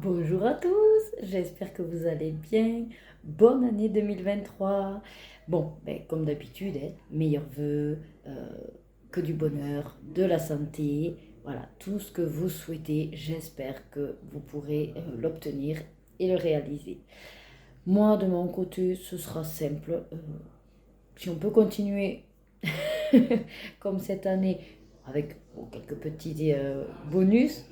Bonjour à tous, j'espère que vous allez bien. Bonne année 2023. Bon, comme d'habitude, meilleurs vœux, que du bonheur, de la santé, voilà, tout ce que vous souhaitez, j'espère que vous pourrez l'obtenir et le réaliser. Moi, de mon côté, ce sera simple. Si on peut continuer comme cette année, avec quelques petits bonus,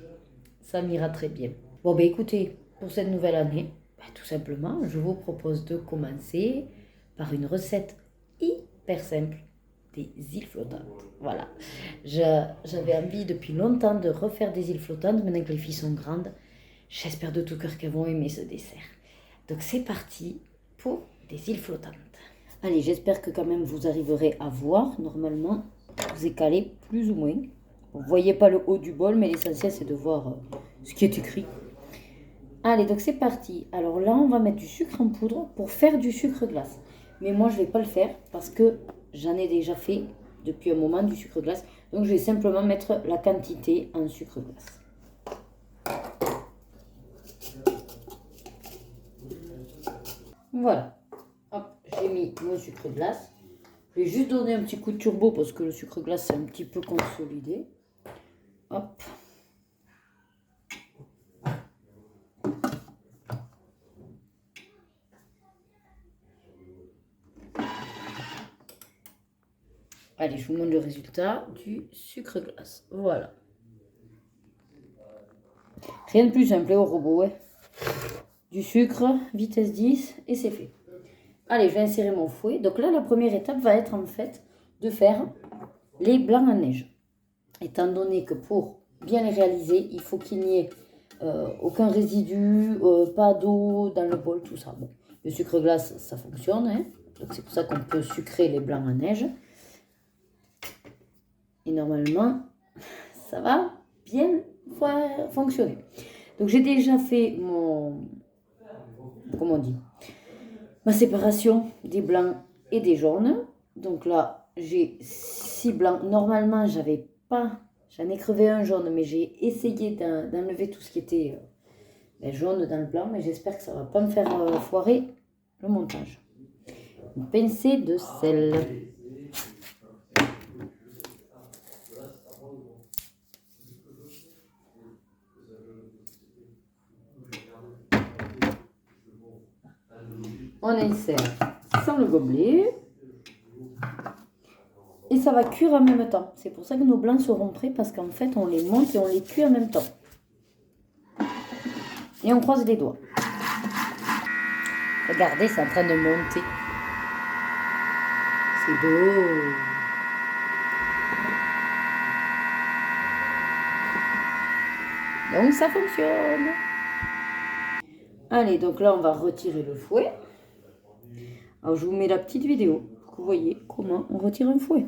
ça m'ira très bien. Bon, écoutez, pour cette nouvelle année, tout simplement, je vous propose de commencer par une recette hyper simple des îles flottantes. Voilà. J'avais envie depuis longtemps de refaire des îles flottantes, maintenant que les filles sont grandes. J'espère de tout cœur qu'elles vont aimer ce dessert. Donc c'est parti pour des îles flottantes. Allez, j'espère que quand même vous arriverez à voir. Normalement, vous êtes calé plus ou moins. Vous ne voyez pas le haut du bol, mais l'essentiel c'est de voir ce qui est écrit. Allez, donc c'est parti. Alors là, on va mettre du sucre en poudre pour faire du sucre glace. Mais moi, je ne vais pas le faire parce que j'en ai déjà fait depuis un moment du sucre glace. Donc, je vais simplement mettre la quantité en sucre glace. Voilà. Hop, j'ai mis mon sucre glace. Je vais juste donner un petit coup de turbo parce que le sucre glace, c'est un petit peu consolidé. Hop. Allez, je vous montre le résultat du sucre glace. Voilà. Rien de plus simple au robot, ouais. Du sucre, vitesse 10 et c'est fait. Allez, je vais insérer mon fouet. Donc là, la première étape va être en fait de faire les blancs en neige. Étant donné que pour bien les réaliser, il faut qu'il n'y ait aucun résidu, pas d'eau dans le bol, tout ça. Bon, le sucre glace, ça fonctionne, hein. Donc c'est pour ça qu'on peut sucrer les blancs en neige. Et normalement, ça va bien fonctionner. Donc j'ai déjà fait comment on dit, ma séparation des blancs et des jaunes. Donc là, j'ai 6 blancs. Normalement, j'en ai crevé un jaune, mais j'ai essayé d'enlever tout ce qui était jaune dans le blanc, mais j'espère que ça ne va pas me faire foirer le montage. Une pincée de sel. On insère sans le gobelet. Et ça va cuire en même temps. C'est pour ça que nos blancs seront prêts parce qu'en fait, on les monte et on les cuit en même temps. Et on croise les doigts. Regardez, c'est en train de monter. C'est beau. Donc ça fonctionne. Allez, donc là, on va retirer le fouet. Alors, je vous mets la petite vidéo pour que vous voyez comment on retire un fouet.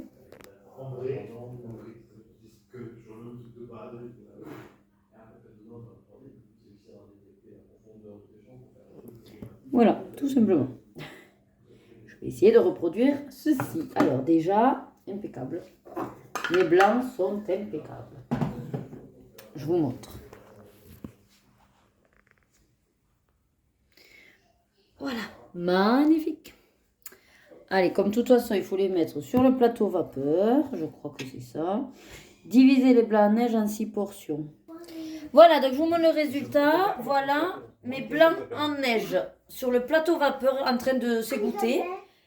Voilà, tout simplement. Je vais essayer de reproduire ceci. Alors déjà, impeccable. Les blancs sont impeccables. Je vous montre. Voilà, magnifique. Allez, comme de toute façon, il faut les mettre sur le plateau vapeur. Je crois que c'est ça. Diviser les blancs en neige en 6 portions. Voilà, donc je vous montre le résultat. Voilà mes blancs en neige sur le plateau vapeur en train de s'égoutter.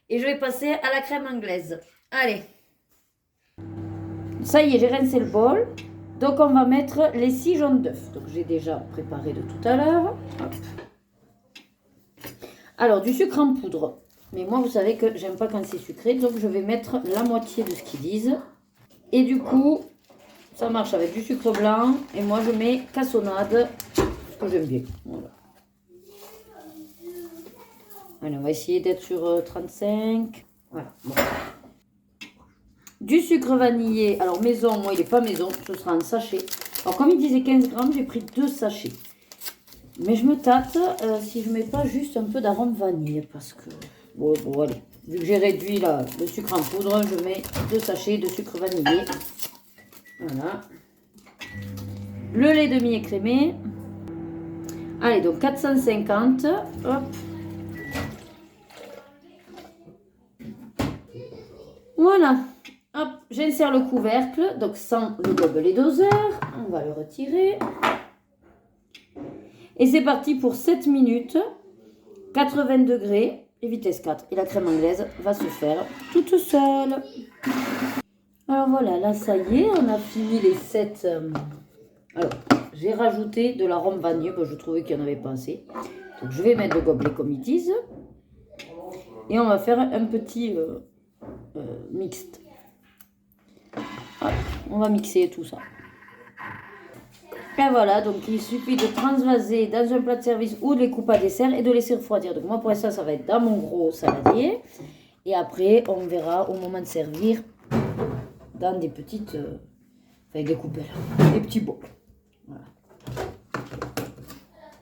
Et je vais passer à la crème anglaise. Allez. Ça y est, j'ai rincé le bol. Donc on va mettre les 6 jaunes d'œufs. Donc j'ai déjà préparé de tout à l'heure. Alors du sucre en poudre. Mais moi vous savez que j'aime pas quand c'est sucré. Donc je vais mettre la moitié de ce qu'ils disent. Et du coup, ça marche avec du sucre blanc. Et moi je mets cassonade. Ce que j'aime bien. Voilà. Allez, on va essayer d'être sur 35. Voilà. Bon. Du sucre vanillé. Alors maison, moi il n'est pas maison. Ce sera en sachet. Alors comme il disait 15 grammes, j'ai pris 2 sachets. Mais je me tâte si je ne mets pas juste un peu d'arôme vanille. Parce que, bon allez. Vu que j'ai réduit le sucre en poudre, je mets 2 sachets de sucre vanillé. Voilà. Le lait demi-écrémé. Allez, donc 450. Hop. Voilà. Hop, j'insère le couvercle, donc sans le gobelet doseur. On va le retirer. Et c'est parti pour 7 minutes, 80 degrés et vitesse 4. Et la crème anglaise va se faire toute seule. Alors voilà, là ça y est, on a fini les 7. Alors, j'ai rajouté de l'arôme vanille, je trouvais qu'il n'y en avait pas assez. Donc je vais mettre le gobelet comme ils disent. Et on va faire un petit mixte. Hop, on va mixer tout ça. Et voilà, donc il suffit de transvaser dans un plat de service ou de les couper à dessert et de laisser refroidir. Donc moi pour l'instant ça va être dans mon gros saladier. Et après on verra au moment de servir dans des petites, des coupelles, des petits bols. Voilà.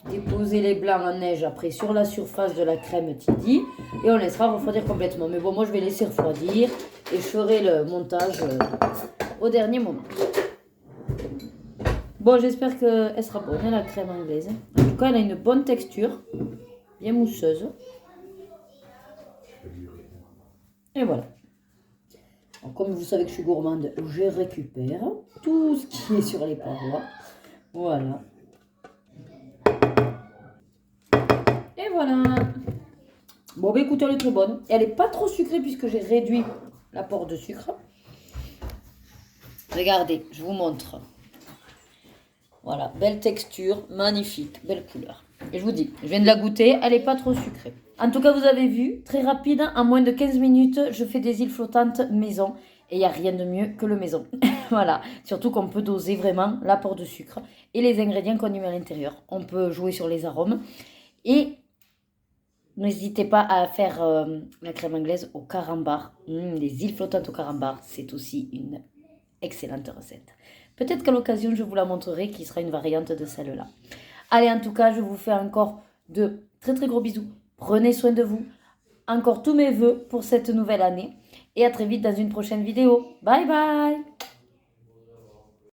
Déposer les blancs en neige après sur la surface de la crème tiédie et on laissera refroidir complètement. Mais bon, moi je vais laisser refroidir et je ferai le montage au dernier moment. Bon, j'espère qu'elle sera bonne, la crème anglaise. En tout cas, elle a une bonne texture, bien mousseuse. Et voilà. Alors, comme vous savez que je suis gourmande, je récupère tout ce qui est sur les parois. Voilà. Et voilà. Bon, bah écoutez, elle est très bonne. Elle n'est pas trop sucrée puisque j'ai réduit l'apport de sucre. Regardez, je vous montre. Voilà, belle texture, magnifique, belle couleur. Et je vous dis, je viens de la goûter, elle n'est pas trop sucrée. En tout cas, vous avez vu, très rapide, en moins de 15 minutes, je fais des îles flottantes maison. Et il n'y a rien de mieux que le maison. Voilà, surtout qu'on peut doser vraiment l'apport de sucre et les ingrédients qu'on y met à l'intérieur. On peut jouer sur les arômes. Et n'hésitez pas à faire la crème anglaise au carambar. Les îles flottantes au carambar, c'est aussi une excellente recette. Peut-être qu'à l'occasion, je vous la montrerai, qui sera une variante de celle-là. Allez, en tout cas, je vous fais encore de très très gros bisous. Prenez soin de vous. Encore tous mes vœux pour cette nouvelle année. Et à très vite dans une prochaine vidéo. Bye bye!